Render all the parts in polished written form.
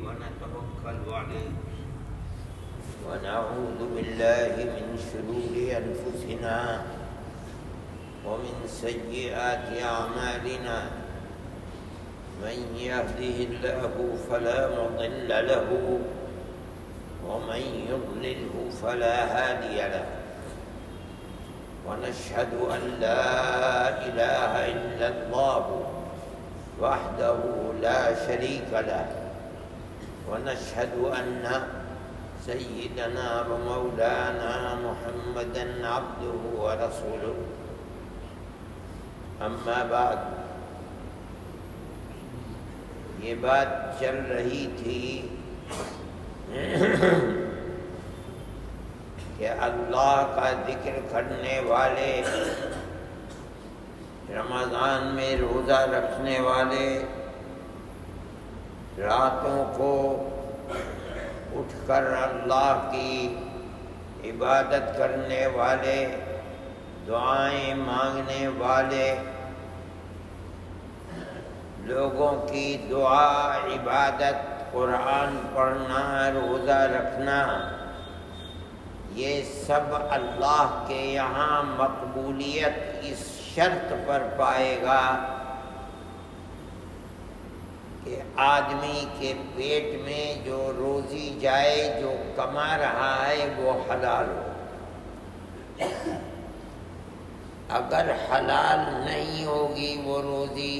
ونتوكل عليه ونعوذ بالله من شرور أنفسنا ومن سيئات أعمالنا من يهده الله فلا مضل له ومن يضلله فلا هادي له ونشهد أن لا إله إلا الله وحده لا شريك له ونشهد أن سيدنا ومولانا محمدا عبده ورسوله اما بعد یہ بات چل رہی تھی کہ اللہ کا ذکر کرنے والے، رمضان میں روزہ رکھنے والے، راتوں کو اٹھ کر اللہ کی عبادت کرنے والے، دعائیں مانگنے والے لوگوں کی دعا، عبادت، قرآن پڑھنا، روزہ رکھنا، یہ سب اللہ کے یہاں مقبولیت اس شرط پر پائے گا کہ آدمی کے پیٹ میں جو روزی جائے، جو کما رہا ہے، وہ حلال ہو۔ اگر حلال نہیں ہوگی وہ روزی،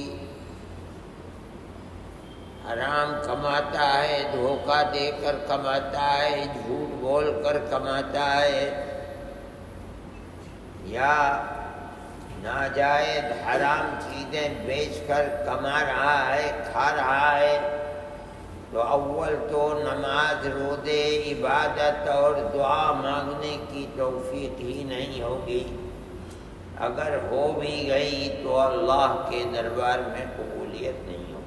حرام کماتا ہے، دھوکہ دے کر کماتا ہے، جھوٹ بول کر کماتا ہے، یا ناجائز حرام چیزیں بیچ کر کما رہا ہے، کھا رہا ہے، تو اول تو نماز، روزے، عبادت اور دعا مانگنے کی توفیق ہی نہیں ہوگی۔ اگر ہو بھی گئی تو اللہ کے دربار میں قبولیت نہیں ہوگی۔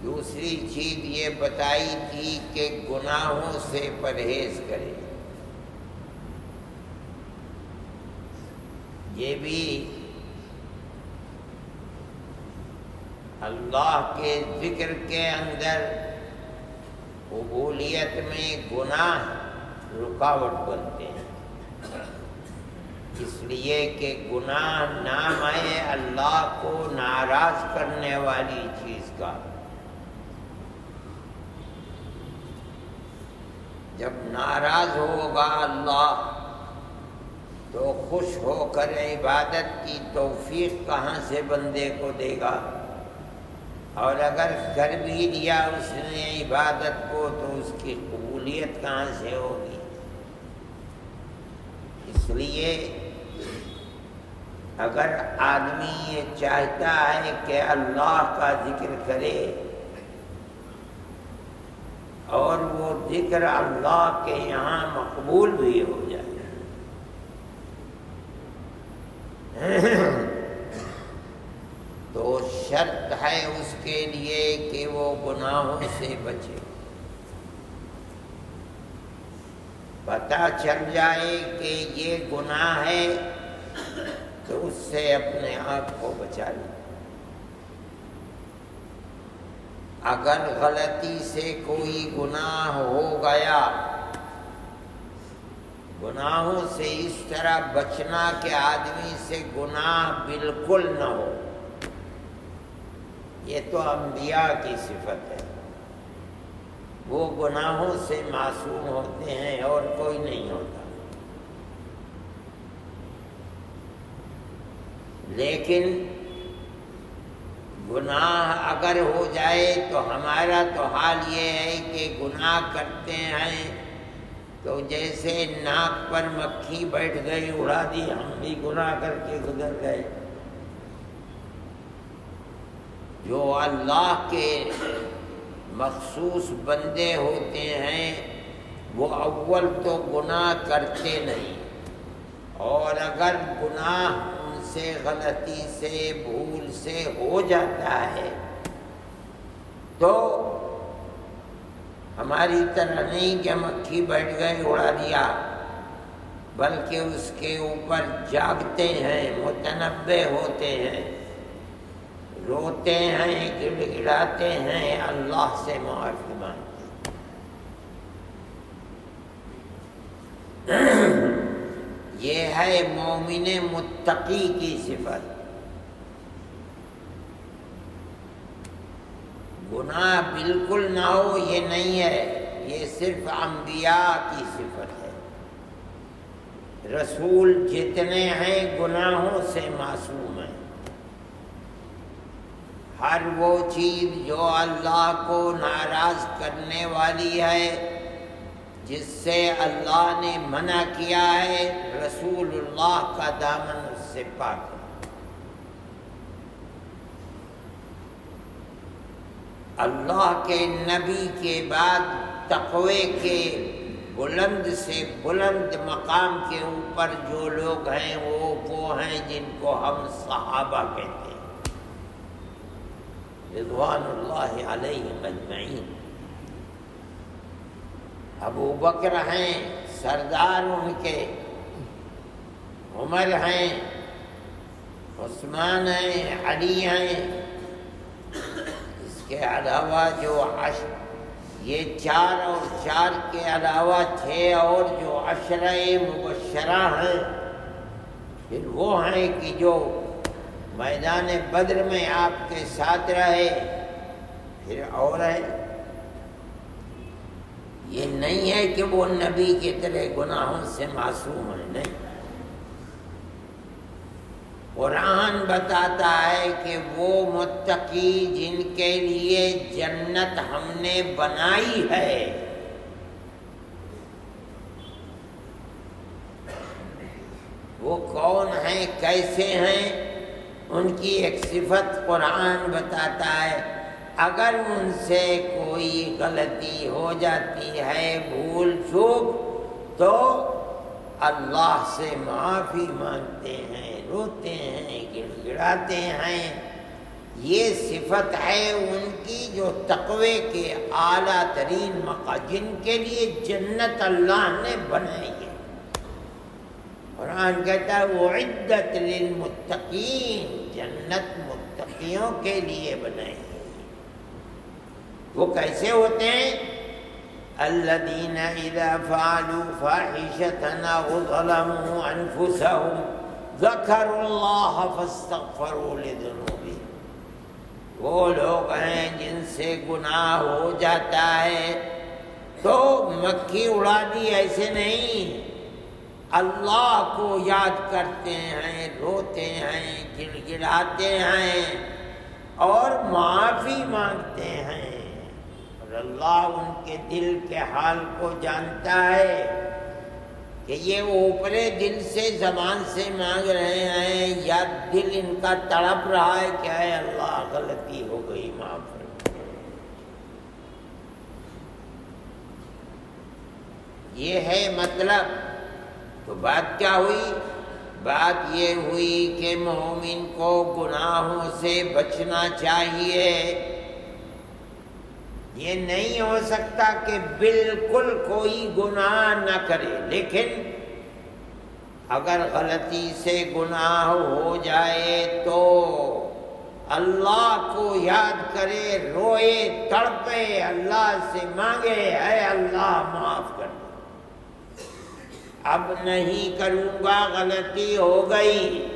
دوسری چیز یہ بتائی تھی کہ گناہوں سے پرہیز کرے۔ یہ بھی اللہ کے ذکر کے اندر قبولیت میں گناہ رکاوٹ بنتے ہیں، اس لیے کہ گناہ نام ہے اللہ کو ناراض کرنے والی چیز کا۔ جب ناراض ہوگا اللہ تو خوش ہو کر عبادت کی توفیق کہاں سے بندے کو دے گا؟ اور اگر کر بھی لیا اس نے عبادت کو تو اس کی قبولیت کہاں سے ہوگی؟ اس لیے اگر آدمی یہ چاہتا ہے کہ اللہ کا ذکر کرے اور وہ ذکر اللہ کے یہاں مقبول بھی ہو جائے تو شرط ہے اس کے لیے کہ وہ گناہوں سے بچے۔ پتہ چل جائے کہ یہ گناہ ہے تو اس سے اپنے آپ کو بچا لے۔ اگر غلطی سے کوئی گناہ ہو گیا، گناہوں سے اس طرح بچنا کہ آدمی سے گناہ بالکل نہ ہو، یہ تو انبیاء کی صفت ہے، وہ گناہوں سے معصوم ہوتے ہیں اور کوئی نہیں ہوتا۔ لیکن گناہ اگر ہو جائے تو ہمارا تو حال یہ ہے کہ گناہ کرتے ہیں تو جیسے ناک پر مکھی بیٹھ گئی اڑا دی، ہم بھی گناہ کر کے گزر گئے۔ جو اللہ کے مخصوص بندے ہوتے ہیں وہ اول تو گناہ کرتے نہیں، اور اگر گناہ ان سے غلطی سے، بھول سے ہو جاتا ہے تو ہماری طرح نہیں کہ مکھی بیٹھ گئے اڑا دیا، بلکہ اس کے اوپر جاگتے ہیں، متنبہ ہوتے ہیں، روتے ہیں، گڑ گڑاتے ہیں، اللہ سے معافی مانگتے ہیں۔ یہ ہے مومن متقی کی صفت۔ گناہ بالکل نہ ہو یہ نہیں ہے، یہ صرف انبیاء کی صفت ہے۔ رسول جتنے ہیں گناہوں سے معصوم ہیں۔ ہر وہ چیز جو اللہ کو ناراض کرنے والی ہے، جس سے اللہ نے منع کیا ہے، رسول اللہ کا دامن اس سے پاک ہے۔ اللہ کے نبی کے بعد تقوی کے بلند سے بلند مقام کے اوپر جو لوگ ہیں وہ ہیں جن کو ہم صحابہ کہتے ہیں، رضوان اللہ علیہم اجمعین۔ ابو بکر ہیں سردار ان کے، عمر ہیں، عثمان ہیں، علی ہیں، اس کے علاوہ جو یہ 4 اور 4 کے علاوہ 6 اور جو عشرہ مبشرہ ہیں، پھر وہ ہیں کہ جو میدان بدر میں آپ کے ساتھ رہے، پھر اور ہے۔ یہ نہیں ہے کہ وہ نبی کی طرح گناہوں سے معصوم ہیں، نہیں۔ قرآن بتاتا ہے کہ وہ متقی جن کے لیے جنت ہم نے بنائی ہے، وہ کون ہیں، کیسے ہیں، ان کی ایک صفت قرآن بتاتا ہے۔ اگر ان سے کوئی غلطی ہو جاتی ہے، بھول چوک، تو اللہ سے معافی مانگتے ہیں، روتے ہیں، گڑ گڑاتے ہیں۔ یہ صفت ہے ان کی جو تقوی کے اعلیٰ ترین مقام، جن کے لیے جنت اللہ نے بنائی ہے۔ قرآن کہتا ہے وعدت للمتقین، جنت متقیوں کے لیے بنائی ہے۔ وہ کیسے ہوتے ہیں؟ الذین اذا فعلوا فاحشة او ظلموا انفسهم ذکروا اللہ فاستغفروا لذنوبهم۔ وہ لوگ ہیں جن سے گناہ ہو جاتا ہے تو مکھی اڑا دی ایسے نہیں، اللہ کو یاد کرتے ہیں، روتے ہیں، گڑ گڑاتے ہیں اور معافی مانگتے ہیں۔ اور اللہ ان کے دل کے حال کو جانتا ہے کہ یہ اوپرے دل سے زبان سے مانگ رہے ہیں یا دل ان کا تڑپ رہا ہے کہ اے اللہ غلطی ہو گئی، معاف کر۔ یہ ہے مطلب۔ تو بات کیا ہوئی؟ بات یہ ہوئی کہ مومن کو گناہوں سے بچنا چاہیے۔ یہ نہیں ہو سکتا کہ بالکل کوئی گناہ نہ کرے، لیکن اگر غلطی سے گناہ ہو جائے تو اللہ کو یاد کرے، روئے، تڑپے، اللہ سے مانگے اے اللہ معاف کر دے، اب نہیں کروں گا، غلطی ہو گئی۔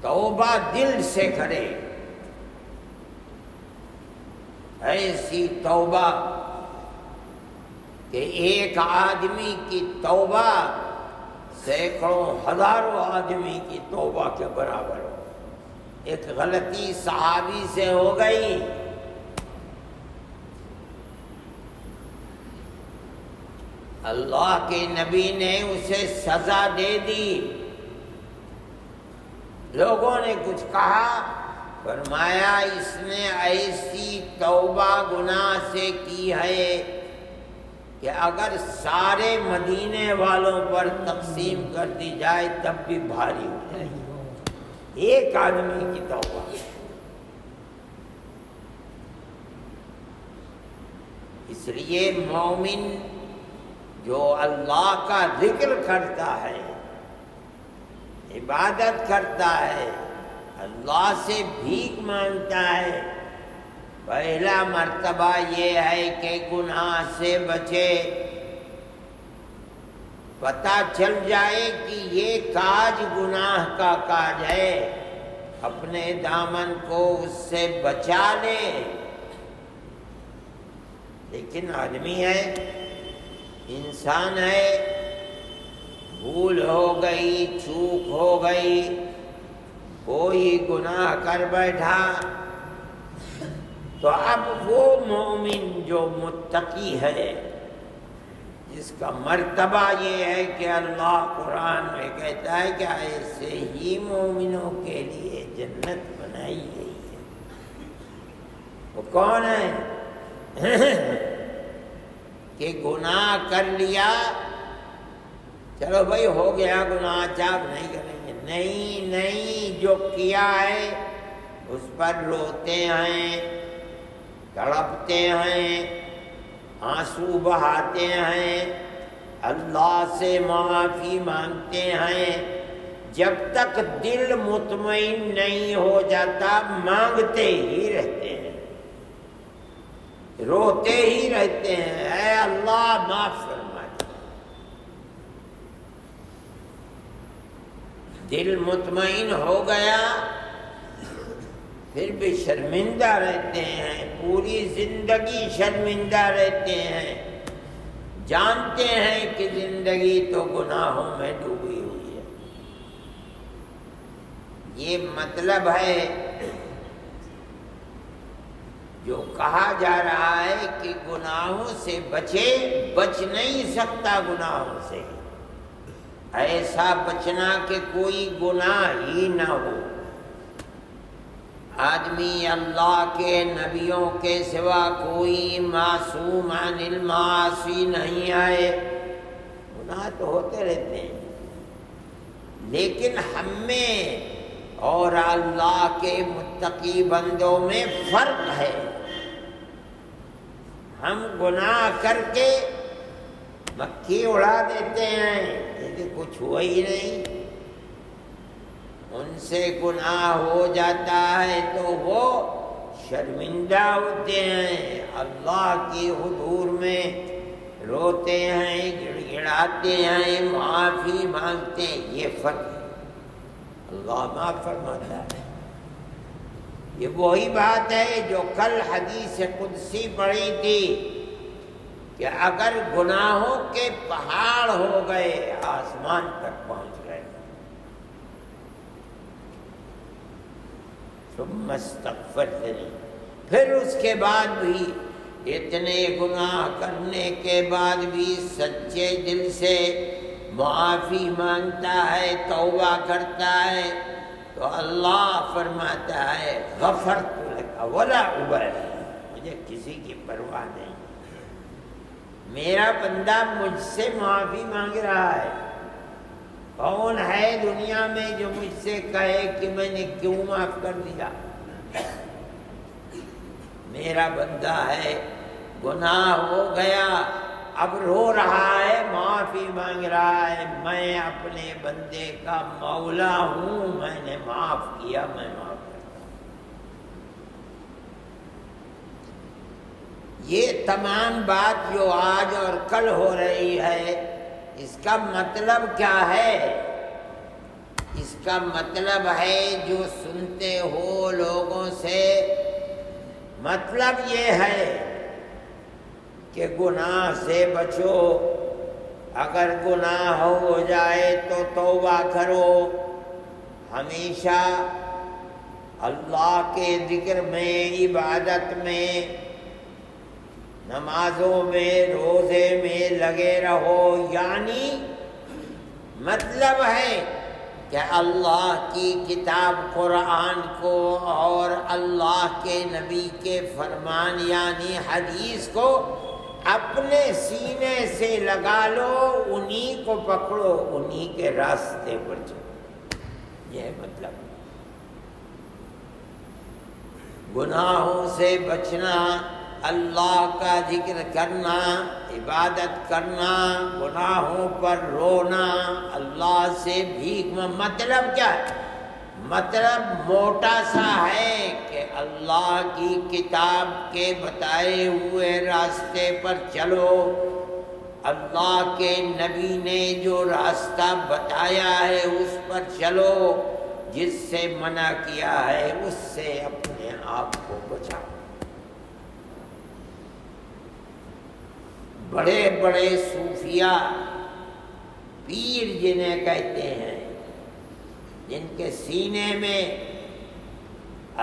توبہ دل سے کرے، ایسی توبہ کہ ایک آدمی کی توبہ سینکڑوں ہزاروں آدمی کی توبہ کے برابر ہو۔ ایک غلطی صحابی سے ہو گئی، اللہ کے نبی نے اسے سزا دے دی۔ لوگوں نے کچھ کہا، فرمایا اس نے ایسی توبہ گناہ سے کی ہے کہ اگر سارے مدینے والوں پر تقسیم کر دی جائے تب بھی بھاری ہو جائے گی، ایک آدمی کی توبہ۔ اس لیے مومن جو اللہ کا ذکر کرتا ہے، عبادت کرتا ہے، اللہ سے بھیک مانگتا ہے، پہلا مرتبہ یہ ہے کہ گناہ سے بچے، پتہ چل جائے کہ یہ کاج گناہ کا کاج ہے، اپنے دامن کو اس سے بچا لے۔ لیکن آدمی ہے، انسان ہے، بھول ہو گئی، چوک ہو گئی، کوئی گناہ کر بیٹھا، تو اب وہ مومن جو متقی ہے، جس کا مرتبہ یہ ہے کہ اللہ قرآن میں کہتا ہے کہ ایسے ہی مومنوں کے لیے جنت بنائی گئی ہے، وہ کون ہے؟ کہ گناہ کر لیا، چلو بھائی ہو گیا گناہ، چاپ نہیں کریں گے، نہیں، جو کیا ہے اس پر روتے ہیں، تڑپتے ہیں، آنسو بہاتے ہیں، اللہ سے معافی مانگتے ہیں، جب تک دل مطمئن نہیں ہو جاتا مانگتے ہی رہتے ہیں، روتے ہی رہتے ہیں، اے اللہ معاف فرما دے۔ دل مطمئن ہو گیا پھر بھی شرمندہ رہتے ہیں، پوری زندگی شرمندہ رہتے ہیں، جانتے ہیں کہ زندگی تو گناہوں میں ڈوبی ہوئی ہے۔ یہ مطلب ہے جو کہا جا رہا ہے کہ گناہوں سے بچے، بچ نہیں سکتا گناہوں سے، ایسا بچنا کہ کوئی گناہ ہی نہ ہو۔ آدمی اللہ کے نبیوں کے سوا کوئی معصوم عن المعاصی نہیں آئے، گناہ تو ہوتے رہتے ہیں، لیکن ہم میں اور اللہ کے متقی بندوں میں فرق ہے۔ ہم گناہ کر کے مکھی اڑا دیتے ہیں، لیکن کچھ ہوا ہی نہیں، ان سے گناہ ہو جاتا ہے تو وہ شرمندہ ہوتے ہیں، اللہ کی حضور میں روتے ہیں، گڑ گڑاتے ہیں، معافی مانگتے ہیں، یہ فرق ہے۔ اللہ معاف فرماتا ہے۔ یہ وہی بات ہے جو کل حدیث قدسی پڑھی تھی کہ اگر گناہوں کے پہاڑ ہو گئے آسمان تک پہنچ گئے، ثم استغفرتنی، پھر اس کے بعد بھی اتنے گناہ کرنے کے بعد بھی سچے دل سے معافی مانگتا ہے، توبہ کرتا ہے، تو اللہ فرماتا ہے غفرت لک ولا ابالی، مجھے کسی کی پرواہ نہیں، میرا بندہ مجھ سے معافی مانگ رہا ہے۔ کون ہے دنیا میں جو مجھ سے کہے کہ میں نے کیوں معاف کر دیا؟ میرا بندہ ہے، گناہ ہو گیا، اب رو رہا ہے، معافی مانگ رہا ہے، میں اپنے بندے کا مولا ہوں، میں نے معاف کیا، میں معاف کرتا ہوں۔ یہ تمام بات جو آج اور کل ہو رہی ہے، اس کا مطلب کیا ہے؟ اس کا مطلب ہے جو سنتے ہو لوگوں سے، مطلب یہ ہے کہ گناہ سے بچو، اگر گناہ ہو جائے تو توبہ کرو، ہمیشہ اللہ کے ذکر میں، عبادت میں، نمازوں میں، روزے میں لگے رہو، یعنی مطلب ہے کہ اللہ کی کتاب قرآن کو اور اللہ کے نبی کے فرمان یعنی حدیث کو اپنے سینے سے لگا لو، انہی کو پکڑو، انہی کے راستے پر چلو، یہ مطلب۔ گناہوں سے بچنا اللہ کا ذکر کرنا، عبادت کرنا، گناہوں پر رونا، اللہ سے بھیک مطلب کیا ہے؟ مطلب موٹا سا ہے کہ اللہ کی کتاب کے بتائے ہوئے راستے پر چلو، اللہ کے نبی نے جو راستہ بتایا ہے اس پر چلو، جس سے منع کیا ہے اس سے اپنے آپ کو بچاؤ۔ بڑے بڑے صوفیاء، پیر جنہیں کہتے ہیں، جن کے سینے میں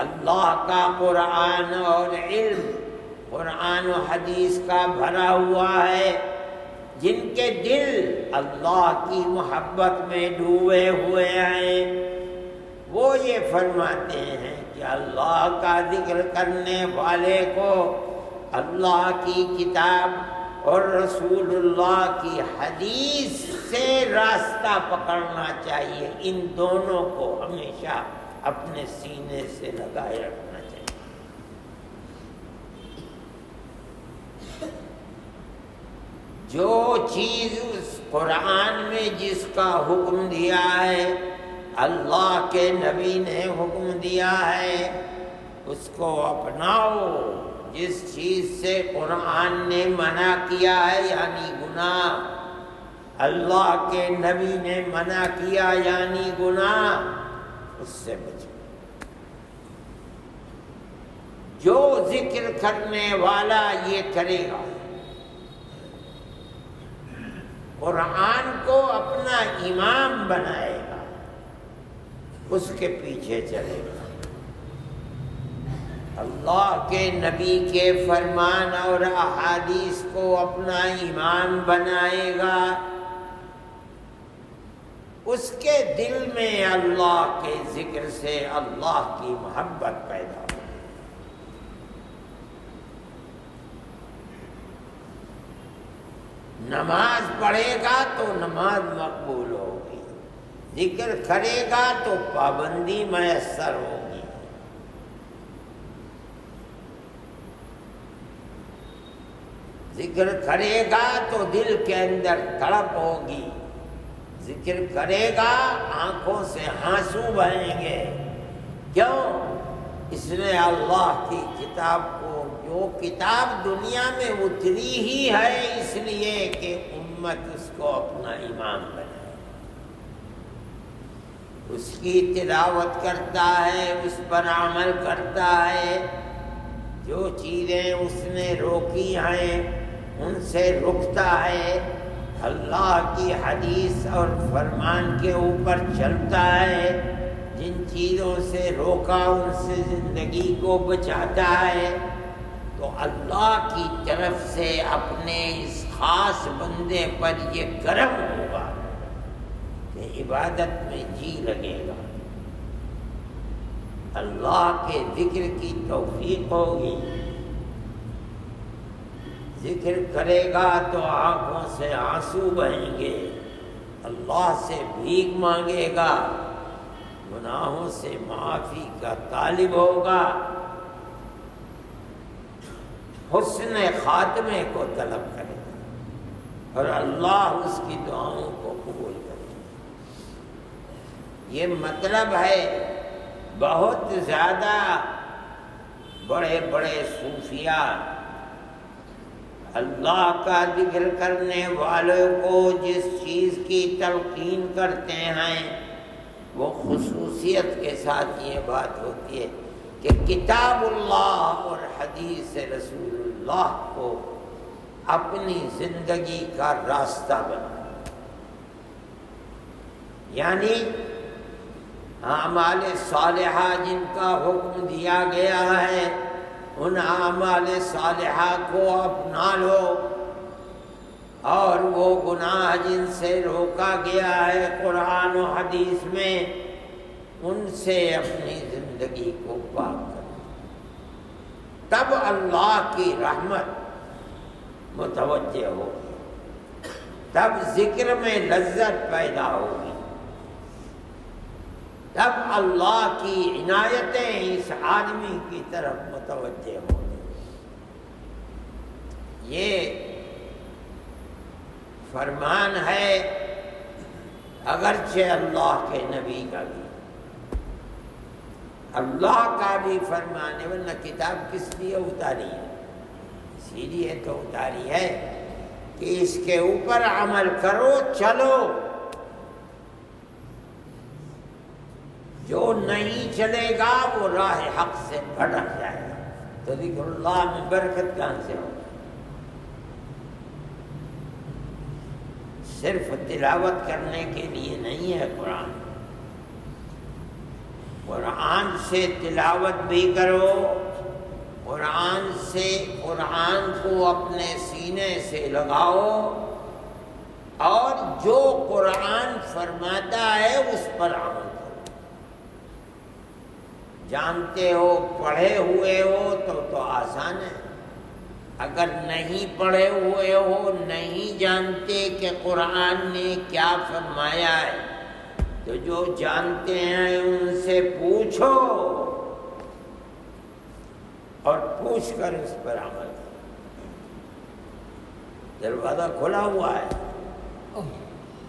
اللہ کا قرآن اور علم، قرآن و حدیث کا بھرا ہوا ہے، جن کے دل اللہ کی محبت میں ڈوبے ہوئے ہیں، وہ یہ فرماتے ہیں کہ اللہ کا ذکر کرنے والے کو اللہ کی کتاب اور رسول اللہ کی حدیث سے راستہ پکڑنا چاہیے، ان دونوں کو ہمیشہ اپنے سینے سے لگائے رکھنا چاہیے۔ جو چیز اس قرآن میں جس کا حکم دیا ہے، اللہ کے نبی نے حکم دیا ہے، اس کو اپناؤ۔ جس چیز سے قرآن نے منع کیا ہے یعنی گناہ، اللہ کے نبی نے منع کیا یعنی گناہ، اس سے بچو۔ جو ذکر کرنے والا یہ کرے گا، قرآن کو اپنا امام بنائے گا، اس کے پیچھے چلے گا، اللہ کے نبی کے فرمان اور احادیث کو اپنا ایمان بنائے گا، اس کے دل میں اللہ کے ذکر سے اللہ کی محبت پیدا ہو۔ نماز پڑھے گا تو نماز مقبول ہوگی، ذکر کرے گا تو پابندی میسر ہوگی، ذکر کرے گا تو دل کے اندر تڑپ ہوگی، ذکر کرے گا آنکھوں سے آنسو بہیں گے۔ کیوں؟ اس نے اللہ کی کتاب کو، جو کتاب دنیا میں اتری ہی ہے اس لیے کہ امت اس کو اپنا امام بنائے، اس کی تلاوت کرتا ہے، اس پر عمل کرتا ہے، جو چیزیں اس نے روکی ہیں ان سے رکتا ہے، اللہ کی حدیث اور فرمان کے اوپر چلتا ہے، جن چیزوں سے روکا ان سے زندگی کو بچاتا ہے، تو اللہ کی طرف سے اپنے اس خاص بندے پر یہ کرم ہوگا کہ عبادت میں جی لگے گا، اللہ کے ذکر کی توفیق ہوگی، ذکر کرے گا تو آنکھوں سے آنسو بہیں گے، اللہ سے بھیک مانگے گا، گناہوں سے معافی کا طالب ہوگا، حسن خاتمے کو طلب کرے گا اور اللہ اس کی دعاؤں کو قبول کرے گا۔ یہ مطلب ہے بہت زیادہ بڑے بڑے صوفیاء اللہ کا ذکر کرنے والوں کو جس چیز کی تلقین کرتے ہیں وہ خصوصیت کے ساتھ یہ بات ہوتی ہے کہ کتاب اللہ اور حدیث رسول اللہ کو اپنی زندگی کا راستہ بنا، یعنی اعمال صالحہ جن کا حکم دیا گیا ہے ان اعمال صالحہ کو اپنا لو، اور وہ گناہ جن سے روکا گیا ہے قرآن و حدیث میں ان سے اپنی زندگی کو پاک کرو، تب اللہ کی رحمت متوجہ ہوگی، تب ذکر میں لذت پیدا ہوگی، تب اللہ کی عنایتیں اس آدمی کی طرف متوجہ ہوں گی۔ یہ فرمان ہے اگرچہ اللہ کے نبی کا بھی، اللہ کا بھی فرمان ہے، ورنہ کتاب کس لیے اتاری ہے؟ اسی لیے تو اتاری ہے کہ اس کے اوپر عمل کرو، چلو۔ جو نہیں چلے گا وہ راہ حق سے بھٹک جائے گا، تو ذکر اللہ میں برکت کہاں سے ہوگا؟ صرف تلاوت کرنے کے لیے نہیں ہے قرآن، قرآن سے تلاوت بھی کرو، قرآن سے قرآن کو اپنے سینے سے لگاؤ، اور جو قرآن فرماتا ہے اس پر عمل کرو۔ جانتے ہو، پڑھے ہوئے ہو تو آسان ہے، اگر نہیں پڑھے ہوئے ہو، نہیں جانتے کہ قرآن نے کیا فرمایا ہے، تو جو جانتے ہیں ان سے پوچھو اور پوچھ کر اس پر عمل کرو۔ دروازہ کھلا ہوا ہے۔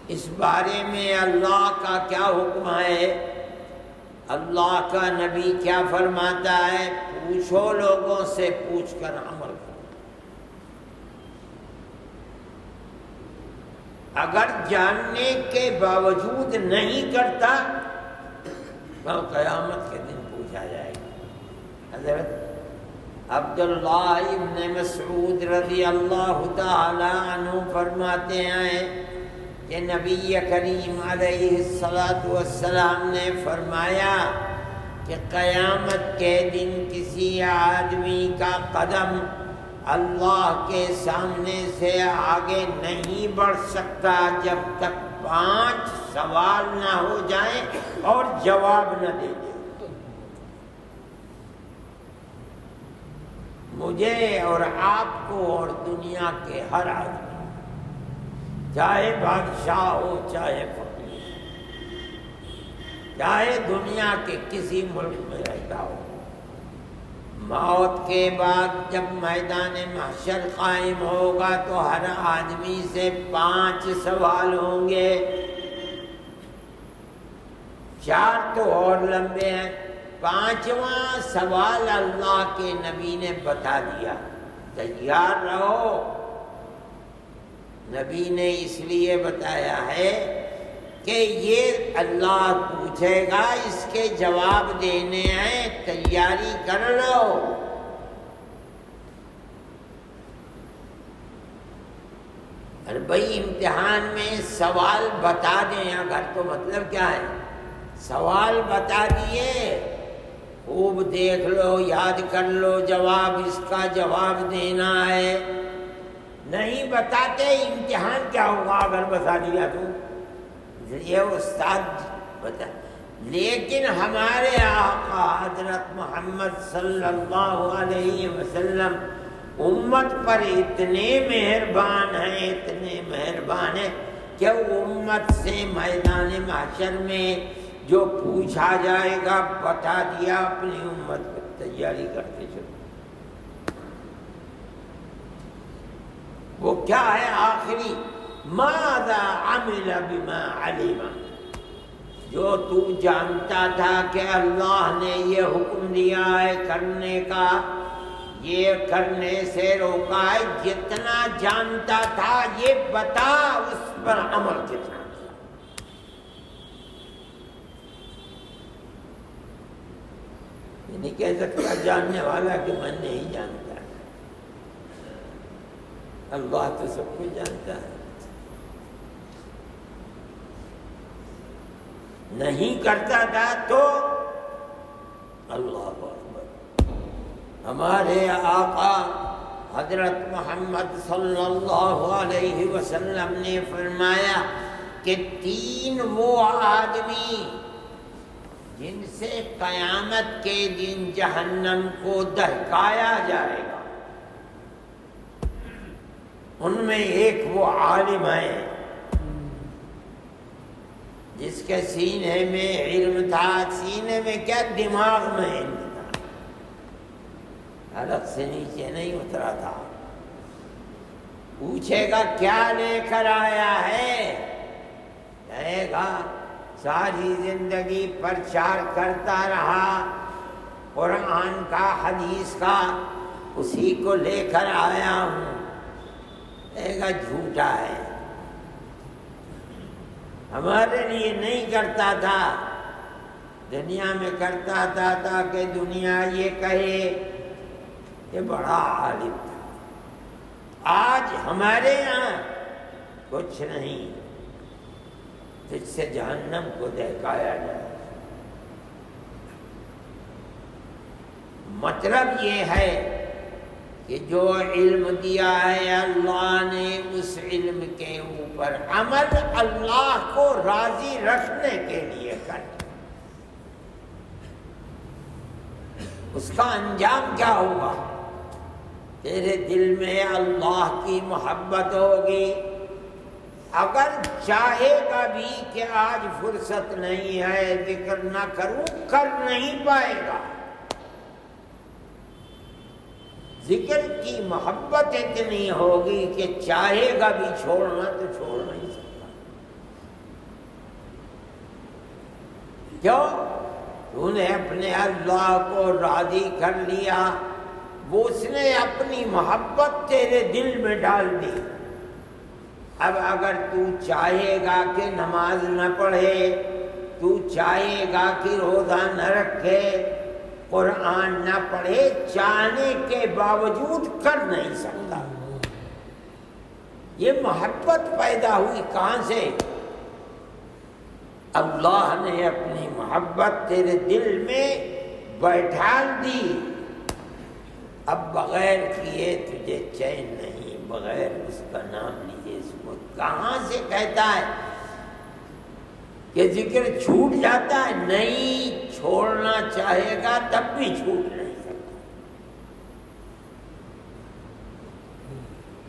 اس بارے میں اللہ کا کیا حکم ہے، اللہ کا نبی کیا فرماتا ہے، پوچھو، لوگوں سے پوچھ کر عمل کرو۔ اگر جاننے کے باوجود نہیں کرتا تو قیامت کے دن پوچھا جائے گا۔ حضرت عبداللہ ابن مسعود رضی اللہ تعالی عنہ فرماتے ہیں کہ نبی کریم علیہ الصلاۃ والسلام نے فرمایا کہ قیامت کے دن کسی آدمی کا قدم اللہ کے سامنے سے آگے نہیں بڑھ سکتا جب تک 5 سوال نہ ہو جائیں اور جواب نہ دے دے۔ مجھے اور آپ کو اور دنیا کے ہر آدمی، چاہے بادشاہ ہو، چاہے فقیر، چاہے دنیا کے کسی ملک میں رہتا ہو، موت کے بعد جب میدان محشر قائم ہوگا تو ہر آدمی سے 5 سوال ہوں گے۔ 4 تو اور لمبے ہیں، 5واں سوال اللہ کے نبی نے بتا دیا، تیار رہو۔ نبی نے اس لیے بتایا ہے کہ یہ اللہ پوچھے گا، اس کے جواب دینے ہیں، تیاری کر لو۔ اور بھائی امتحان میں سوال بتا دیں اگر، تو مطلب کیا ہے؟ سوال بتا دیے، خوب دیکھ لو، یاد کر لو، جواب اس کا جواب دینا ہے۔ نہیں بتاتے امتحان کیا ہوگا اگر بتا دیا تو؟ یہ استاد بتا۔ لیکن ہمارے آقا حضرت محمد صلی اللہ علیہ وسلم امت پر اتنے مہربان ہیں، اتنے مہربان ہیں کہ امت سے میدان محشر میں جو پوچھا جائے گا بتا دیا، اپنی امت کو تیاری کرتے چلو۔ وہ کیا ہے آخری؟ ماذا عمل بما علم، جو تو جانتا تھا کہ اللہ نے یہ حکم دیا ہے کرنے کا، یہ کرنے سے روکا ہے، جتنا جانتا تھا یہ بتا، اس پر عمل کتنا کیا۔ یہ نہیں کہہ سکتا جاننے والا کہ میں نہیں جانتا، اللہ تو سب کچھ جانتا ہے۔ نہیں کرتا تھا تو اللہ اکبر۔ ہمارے آقا حضرت محمد صلی اللہ علیہ وسلم نے فرمایا کہ 3 وہ آدمی جن سے قیامت کے دن جہنم کو دہکایا جائے گا، ان میں ایک وہ عالم ہے جس کے سینے میں علم تھا، سینے میں کیا، دماغ میں علم تھا، حلق سے نیچے نہیں اترا تھا، پوچھے گا کیا لے کر آیا ہے؟ کہے گا ساری زندگی پرچار کرتا رہا قرآن کا، حدیث کا، اسی کو لے کر آیا ہوں۔ کہے گا جھوٹا ہے، ہمارے لیے نہیں کرتا تھا، دنیا میں کرتا تھا تاکہ دنیا یہ کہے کہ بڑا عالم تھا۔ آج ہمارے یہاں کچھ نہیں، تجھ سے جہنم کو دہکایا جائے۔ مطلب یہ ہے کہ جو علم دیا ہے اللہ نے، اس علم کے اوپر عمل اللہ کو راضی رکھنے کے لیے کر۔ اس کا انجام کیا ہوگا؟ تیرے دل میں اللہ کی محبت ہوگی۔ اگر چاہے گا بھی کہ آج فرصت نہیں ہے ذکر نہ کروں، کر نہیں پائے گا۔ ذکر کی محبت اتنی ہوگی کہ چاہے گا بھی چھوڑنا تو چھوڑ نہیں سکتا۔ کیوں؟ تو نے اپنے اللہ کو راضی کر لیا، وہ اس نے اپنی محبت تیرے دل میں ڈال دی۔ اب اگر تو چاہے گا کہ نماز نہ پڑھے، تو چاہے گا کہ روزہ نہ رکھے، قرآن نہ پڑھے، چاہنے کے باوجود کر نہیں سکتا۔ یہ محبت پیدا ہوئی کہاں سے؟ اللہ نے اپنی محبت تیرے دل میں بیٹھال دی۔ اب بغیر کیے تجھے چین نہیں، بغیر اس کا نام لیے اس کو کہاں سے کہتا ہے کہ ذکر چھوٹ جاتا ہے؟ نہیں، چھوڑنا چاہے گا تب بھی چھوٹ نہیں سکتا۔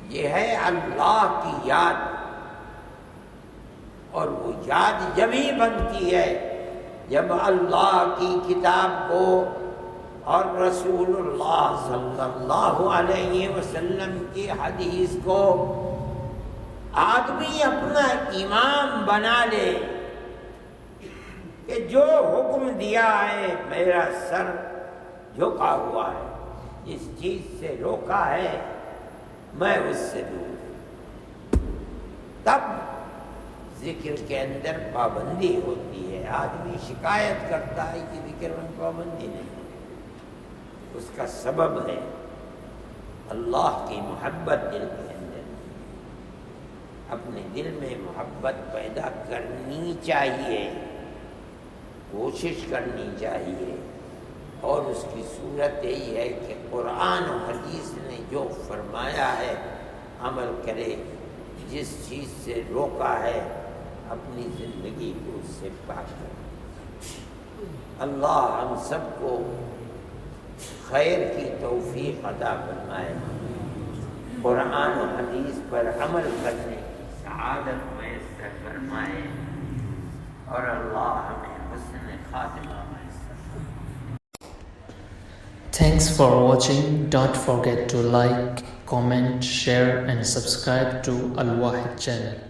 یہ ہے اللہ کی یاد، اور وہ یاد جبھی بنتی ہے جب اللہ کی کتاب کو اور رسول اللہ صلی اللہ علیہ وسلم کی حدیث کو آدمی اپنا امام بنا لے کہ جو حکم دیا ہے میرا سر جھکا ہوا ہے، جس چیز سے روکا ہے میں اس سے دور، تب ذکر کے اندر پابندی ہوتی ہے۔ آدمی شکایت کرتا ہے کہ ذکر میں پابندی نہیں، اس کا سبب ہے اللہ کی محبت دل کے اندر۔ اپنے دل میں محبت پیدا کرنی چاہیے، کوشش کرنی چاہیے، اور اس کی صورت یہی ہے کہ قرآن و حدیث نے جو فرمایا ہے عمل کرے، جس چیز سے روکا ہے اپنی زندگی کو اس سے پاک کرے۔ اللہ ہم سب کو خیر کی توفیق عطا فرمائے، قرآن و حدیث پر عمل کرنے کی سعادت میسر فرمائے، اور اللہ ہمیں حسن خاتمہ میسر فرمائے۔ Thanks for watching. Don't forget to like, comment, share and subscribe to Al Wahid channel.